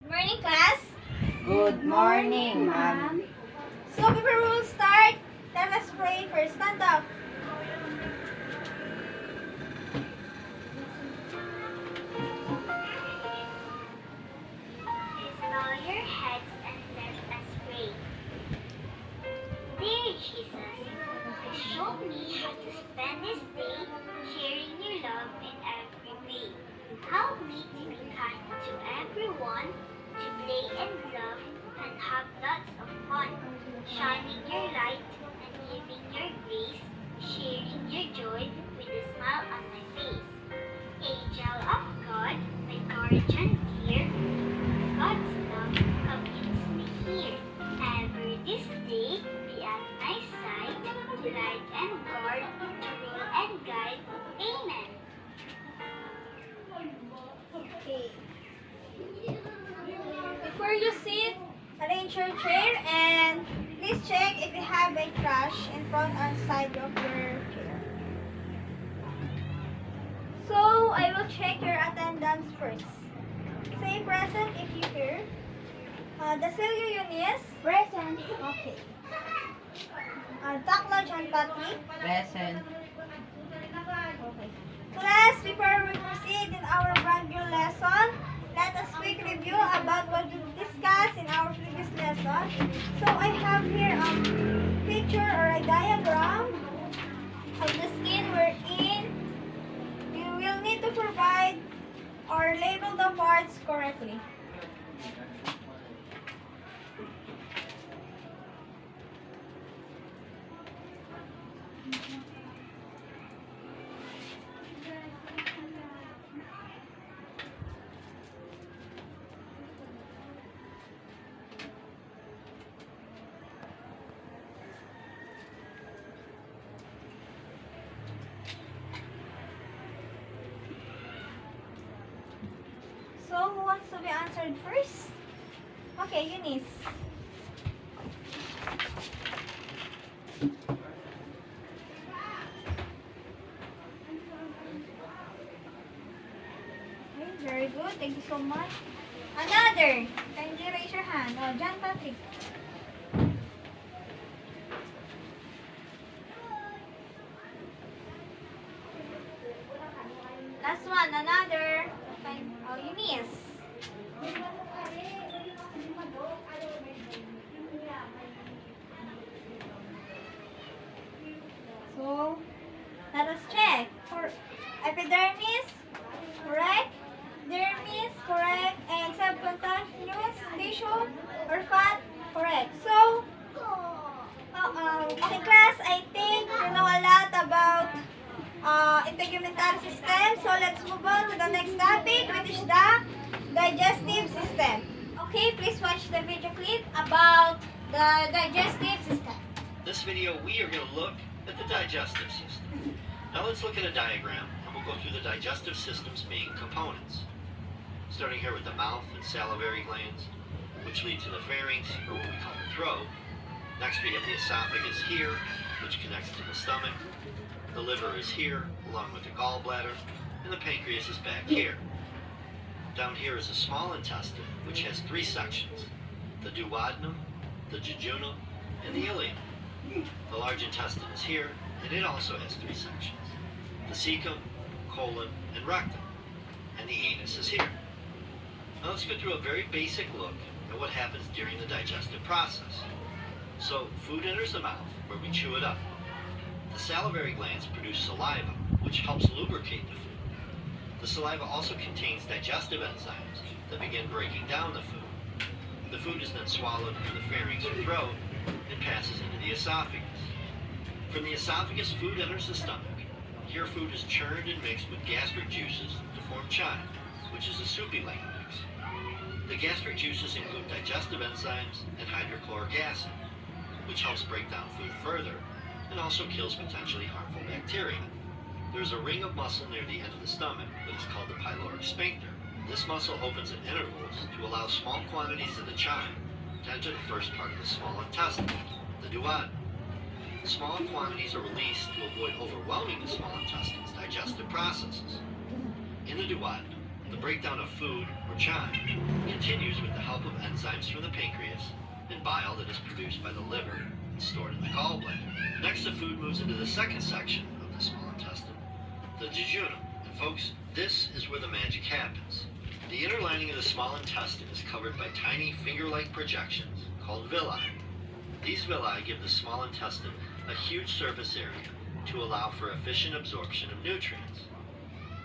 Good morning, class. Good morning, ma'am. So before we will start, let us pray first. Stand up. Please bow your heads and let us pray. Dear Jesus, you showed me how to spend this day sharing your love in every way. Help me to be kind to everyone, to play and love and have lots of fun, shining your light and giving your grace, sharing your joy with a smile on my face. Angel of God, my guardian dear, God's love completes me here. Ever this day, be at my side, to light and guard, to rule and guide. Amen. Okay. Before you sit, arrange your chair and please check if you have a trash in front and side of your chair. So I will check your attendance first. Say present if you hear. Dasilio Eunice. Present. Okay. Takla John Patrick. Present. Okay. Class, before we proceed in our brand new lesson, let us quick review about what we discussed in our previous lesson. So I have here a picture or a diagram of the skin we're in. You will need to provide or label the parts correctly. So, who wants to be answered first? Okay, Eunice. Okay, very good. Thank you so much. Another. Kindly raise your hand. Oh, John Patrick. Last one. Another. Oh, Eunice. So, let us check. For epidermis, correct. Dermis, correct. And subcutaneous tissue or fat, correct. So, okay class, I think you know a lot about integumentary system. So, let's move on to the next topic, which is the digestive system. Okay, please watch the video clip about the digestive system. This video, we are going to look at the digestive system. Now let's look at a diagram, and we'll go through the digestive system's main components. Starting here with the mouth and salivary glands, which lead to the pharynx, or what we call the throat. Next we have the esophagus here, which connects to the stomach. The liver is here, along with the gallbladder, and the pancreas is back here. Down here is the small intestine, which has three sections: the duodenum, the jejunum, and the ileum. The large intestine is here, and it also has three sections: the cecum, colon, and rectum. And the anus is here. Now let's go through a very basic look at what happens during the digestive process. So food enters the mouth, where we chew it up. The salivary glands produce saliva, which helps lubricate the food. The saliva also contains digestive enzymes that begin breaking down the food. The food is then swallowed through the pharynx or throat and passes into the esophagus. From the esophagus, food enters the stomach. Here food is churned and mixed with gastric juices to form chyme, which is a soupy-like mix. The gastric juices include digestive enzymes and hydrochloric acid, which helps break down food further and also kills potentially harmful bacteria. There is a ring of muscle near the end of the stomach that is called the pyloric sphincter. This muscle opens at intervals to allow small quantities of the chyme to enter the first part of the small intestine, the duodenum. Small quantities are released to avoid overwhelming the small intestine's digestive processes. In the duodenum, The breakdown of food, or chyme, continues with the help of enzymes from the pancreas and bile that is produced by the liver and stored in the gallbladder. Next, the food moves into the second section of the small intestine, the jejunum. And folks, this is where the magic happens. The inner lining of the small intestine is covered by tiny finger-like projections called villi. These villi give the small intestine a huge surface area to allow for efficient absorption of nutrients.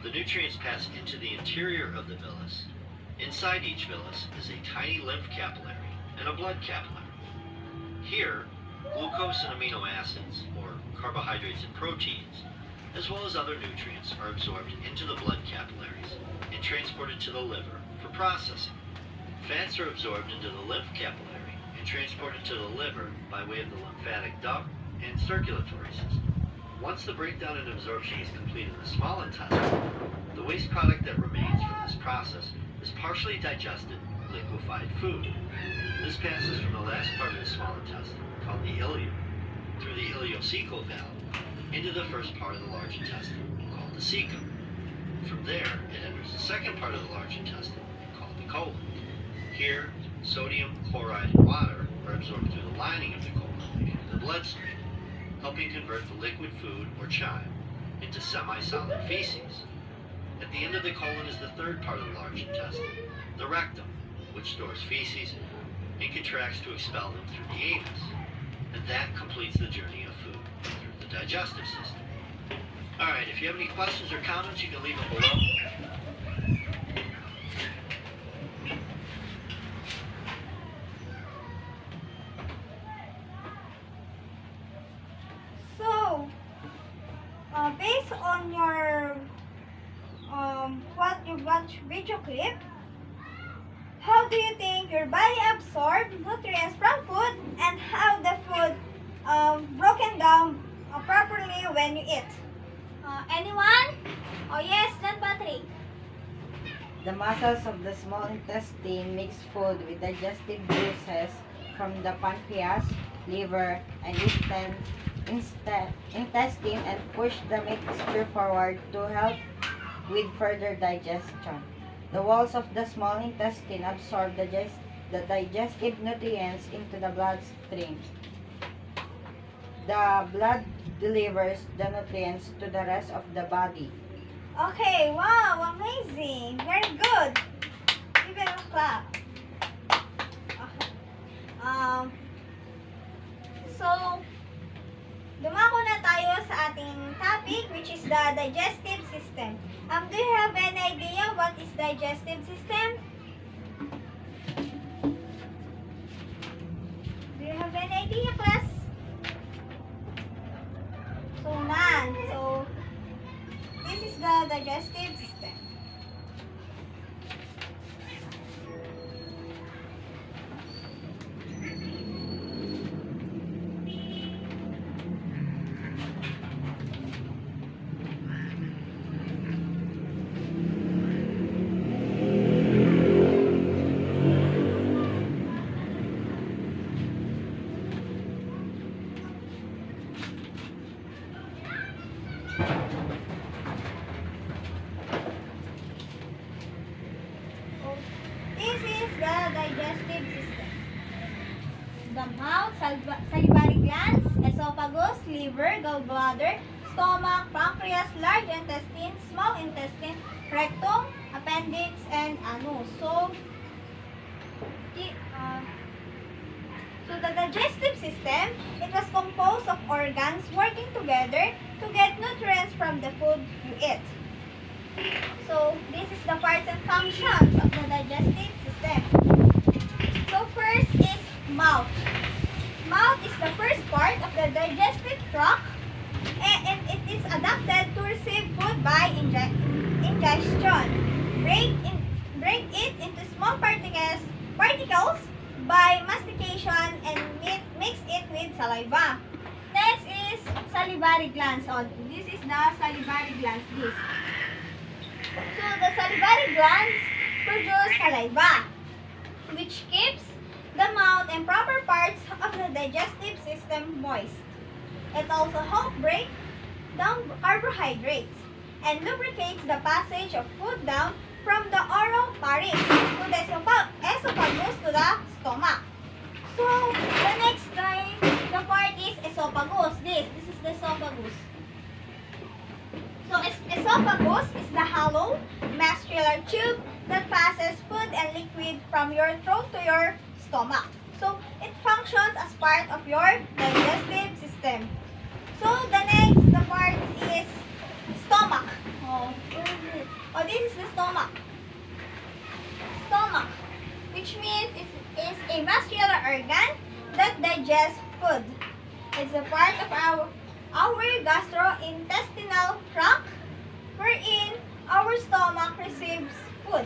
The nutrients pass into the interior of the villus. Inside each villus is a tiny lymph capillary and a blood capillary. Here, glucose and amino acids, or carbohydrates and proteins, as well as other nutrients, are absorbed into the blood capillaries and transported to the liver for processing. Fats are absorbed into the lymph capillary and transported to the liver by way of the lymphatic duct and circulatory system. Once the breakdown and absorption is complete in the small intestine, the waste product that remains from this process is partially digested liquefied food. This passes from the last part of the small intestine, called the ileum, through the ileocecal valve, into the first part of the large intestine, called the cecum. From there, it enters the second part of the large intestine, called the colon. Here, sodium, chloride, and water are absorbed through the lining of the colon into the bloodstream, helping convert the liquid food, or chyme, into semi-solid feces. At the end of the colon is the third part of the large intestine, the rectum, which stores feces and contracts to expel them through the anus. And that completes the journey of food through the digestive system. Alright, if you have any questions or comments, you can leave them below. So, based on your what you watch video clip, how do you think your body absorbs nutrients from food, and how the food broken down properly when you eat? Anyone? Oh yes, John Patrick. The muscles of the small intestine mix food with digestive juices from the pancreas, liver, and intestine and push the mixture forward to help with further digestion. The walls of the small intestine absorb the digestive nutrients into the bloodstream. The blood delivers the nutrients to the rest of the body. Okay, wow, amazing. Very good. Give it a clap. Okay. So, dumako na tayo sa ating topic, which is the digestive system. Do you have any idea what is digestive system? Do you have any idea, class? So, none. So, this is the digestive system. This is the digestive system. The mouth, salivary glands, esophagus, liver, gallbladder, stomach, pancreas, large intestine, small intestine, rectum, appendix, and anus. So the digestive system, it was composed of organs working together to get nutrients from the food you eat. So, this is the parts and functions of the digestive system. So, first is mouth. Mouth is the first part of the digestive tract, and it is adapted to receive food by ingestion. Break it into small particles by mastication and mix it with saliva. Next is salivary glands. So, this is the salivary glands. This. So, the salivary glands produce saliva, which keeps the mouth and proper parts of the digestive system moist. It also helps break down carbohydrates and lubricates the passage of food down from the oropharynx to the esophagus to the stomach. So, the next time, the part is esophagus. This is the esophagus. So, esophagus is the hollow muscular tube that passes food and liquid from your throat to your stomach. So, it functions as part of your digestive system. So, the next the part is stomach. Oh, where is it? Oh, this is the stomach. Stomach, which means it is a muscular organ that digests food. It's a part of our gastrointestinal tract wherein our stomach receives food.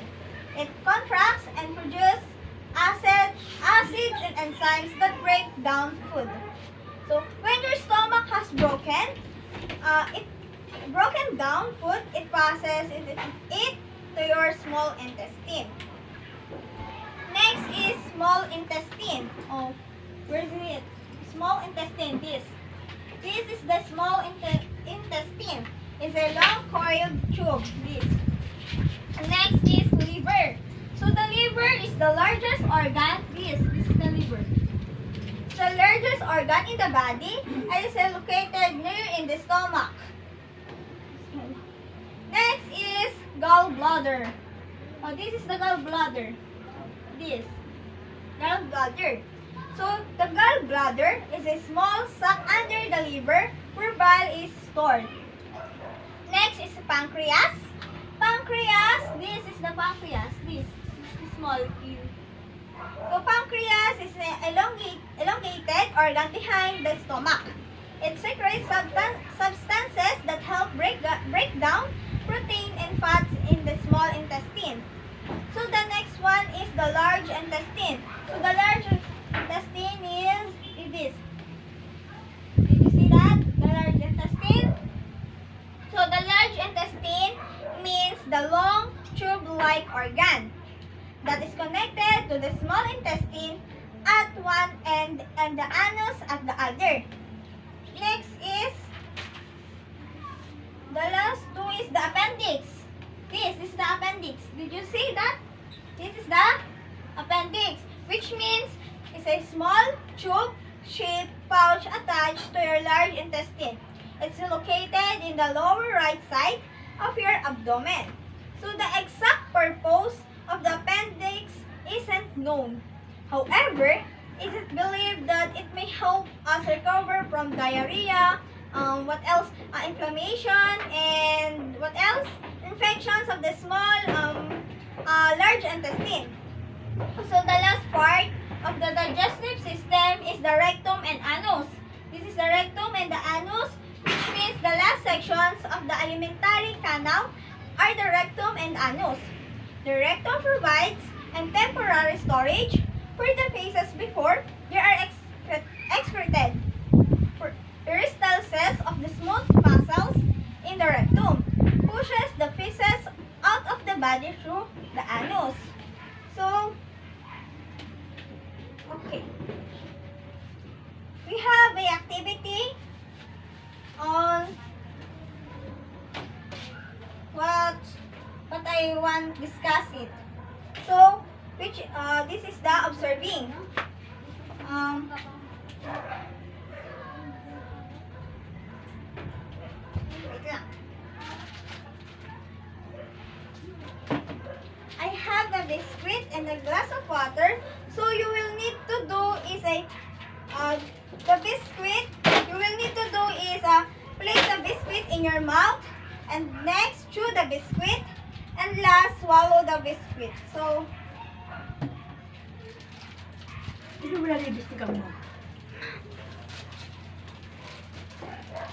It contracts and produces acids and enzymes that break down food. So when your stomach has broken down food, it passes it to your small intestine. Next is small intestine. Oh, where is it? Small intestine. This is the small intestine. It's a long coiled tube. This. Next is liver. So the liver is the largest organ. This is the liver. It's the largest organ in the body and is located near in the stomach. Next is gallbladder. Oh, this is the gallbladder. This gallbladder. So the gallbladder is a small sac under the liver where bile is stored. Next is pancreas. Pancreas, this is the pancreas. This is small. So pancreas is an elongated organ behind the stomach. It secretes substances that help break down protein and fats in the small intestine. So the next one is the large intestine. So the large intestine is this. Did you see that? The large intestine. So the large intestine means the long tube-like organ that is connected to the small intestine at one end and the anus at the other. Next is the last two is the appendix. This is the appendix. Did you see that? This is the appendix, which means it's a small tube-shaped pouch attached to your large intestine. It's located in the lower right side of your abdomen. So the exact purpose of the appendix isn't known. However, it is believed that it may help us recover from diarrhea, inflammation, and infections of the small large intestine. So the last part of the digestive system is the rectum and anus. This is the rectum and the anus, which means the last sections of the alimentary canal are the rectum and anus. The rectum provides and temporary storage for the feces before they are excreted. Peristalsis of the smooth muscles in the rectum pushes the feces out of the body through the anus. So, okay. We have an activity on what I want to discuss it. So, this is the observing. Wait lang. I have the biscuit and a glass of water. So you will need to do is place the biscuit in your mouth, and next chew the biscuit, and last swallow the biscuit. So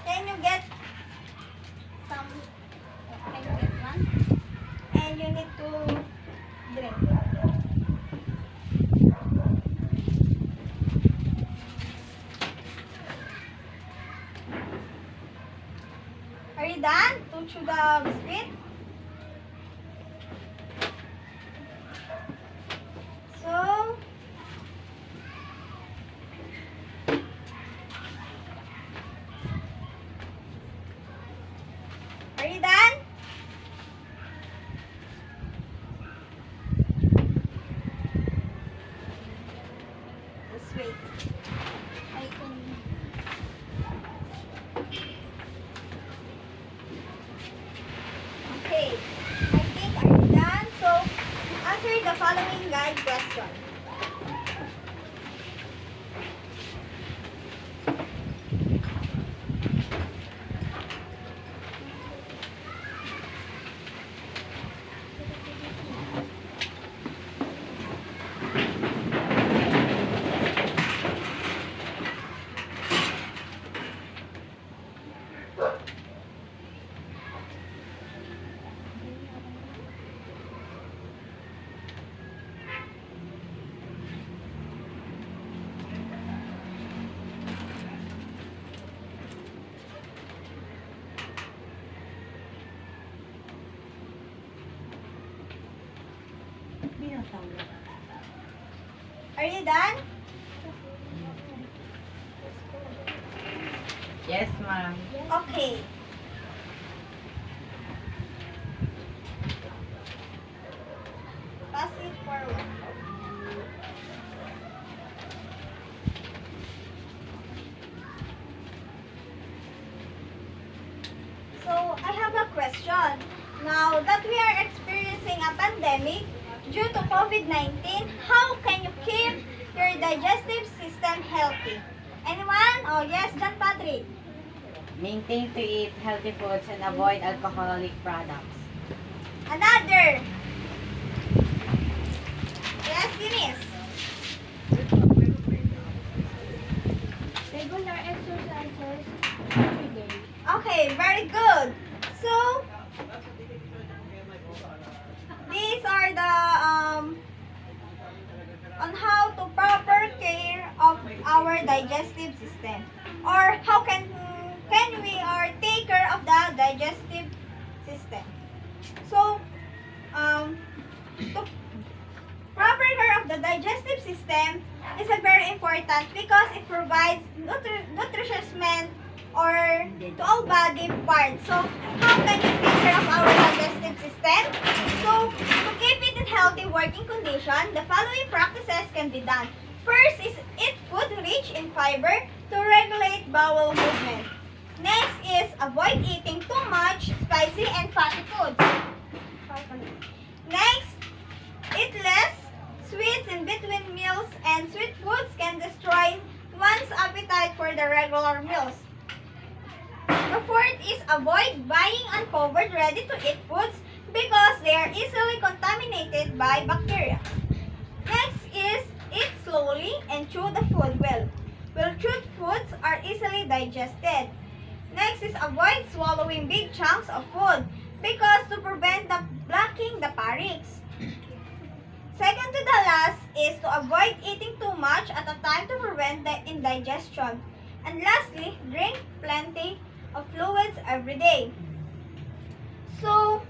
can you get some? Can you get one? And you need to drink. Are you done to chew the biscuit? So, are you done? following guide question. Are you done? Yes, ma'am. Okay. Pass it forward. So, I have a question. Now that we are experiencing a pandemic due to COVID-19, how can you keep your digestive system healthy? Anyone? Oh, yes, John Patrick. Maintain to eat healthy foods and avoid alcoholic products. Another. Yes, Eunice. Regular exercises every day. Okay, very good. So, these are the on how to proper care of our digestive system, or how can we or take care of the digestive system. So, to proper care of the digestive system is a very important because it provides nourishment or to all body parts. So, how can you take care of our digestive system? So, to keep it in healthy working condition, the following practices can be done. First is eat food rich in fiber to regulate bowel movement. Next is avoid eating too much spicy and fatty foods. Next, eat less sweets in between meals, and sweet foods can destroy one's appetite for the regular meals. The fourth is avoid buying uncovered ready-to-eat foods because they are easily contaminated by bacteria. Next is eat slowly and chew the food well. Well-chewed foods are easily digested. Next is avoid swallowing big chunks of food because to prevent the blocking the pharynx. Second to the last is to avoid eating too much at a time to prevent the indigestion. And lastly, drink plenty of fluids every day. So,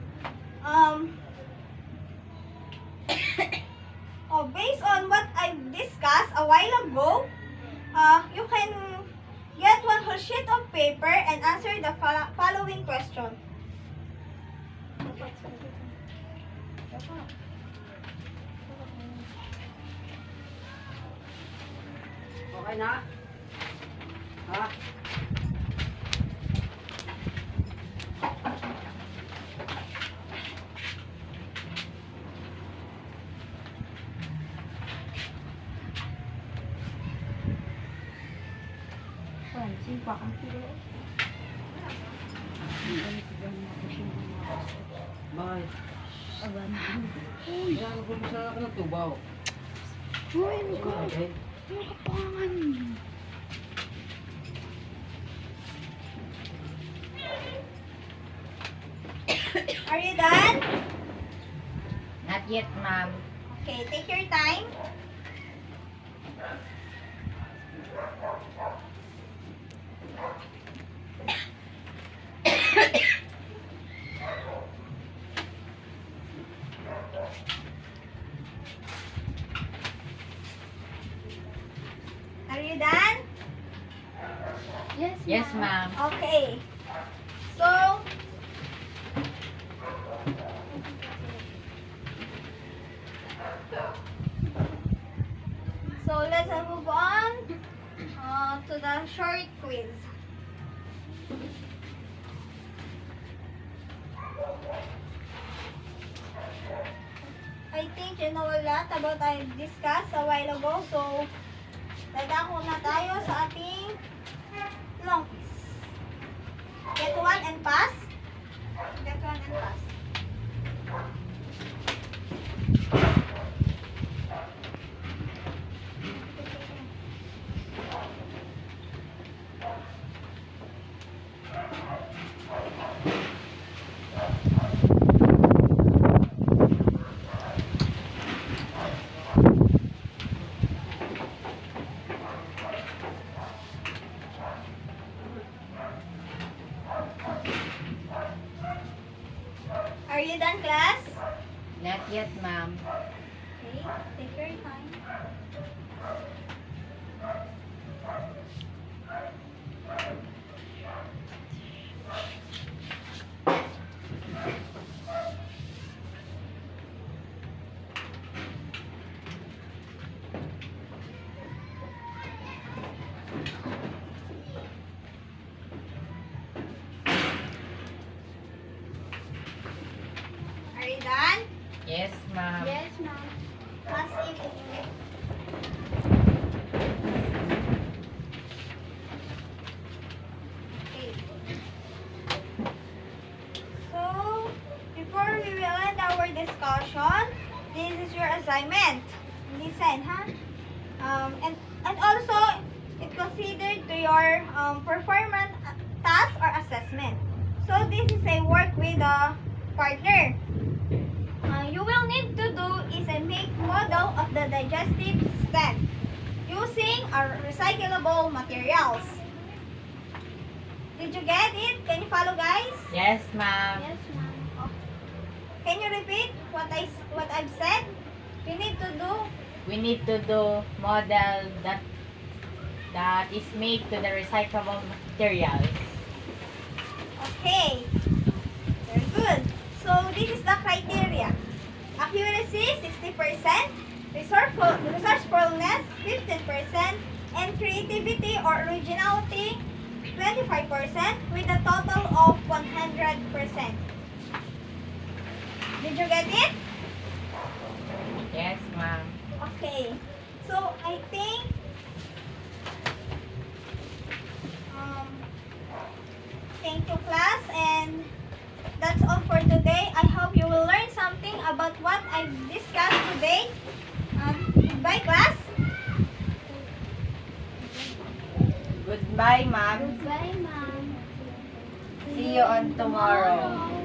based on what I discussed a while ago, you can get one whole sheet of paper and answer the following question. Okay na? Ha? Bakit? Uy! Yan, kung saan ka ng tubaw. Uy, ano ka? Ano ka pangan? Are you done? Not yet, ma'am. Okay, take your time. Are you done? Yes, ma'am. Okay. So, let's move on to the short quiz. I think think you know a lot about I discussed a while ago. So, dadako na tayo sa ating long quiz. Get one and pass. Get one and pass. Are you done, class? Not yet, ma'am. Okay, take your time. Are you done? Yes, ma'am. Yes, ma'am. Pass it. Okay. So, before we will end our discussion, this is your assignment. Listen, huh? And also, it considered to your performance task or assessment. So, this is a work with a partner. You will need to do is a make model of the digestive system using our recyclable materials. Did you get it? Can you follow, guys? Yes, ma'am. Yes, ma'am. Can you repeat what I've said? We need to do. We need to do model that is made to the recyclable materials. Okay. Very good. So this is the criteria. Accuracy 60%, resourcefulness 15%, and creativity or originality 25% with a total of 100%. Did you get it? Yes, ma'am. Okay. So I think thank you, class, and that's all for today. I hope you will learn something about what I discussed today. Goodbye, class. Goodbye, ma'am. Goodbye, ma'am. See you on tomorrow.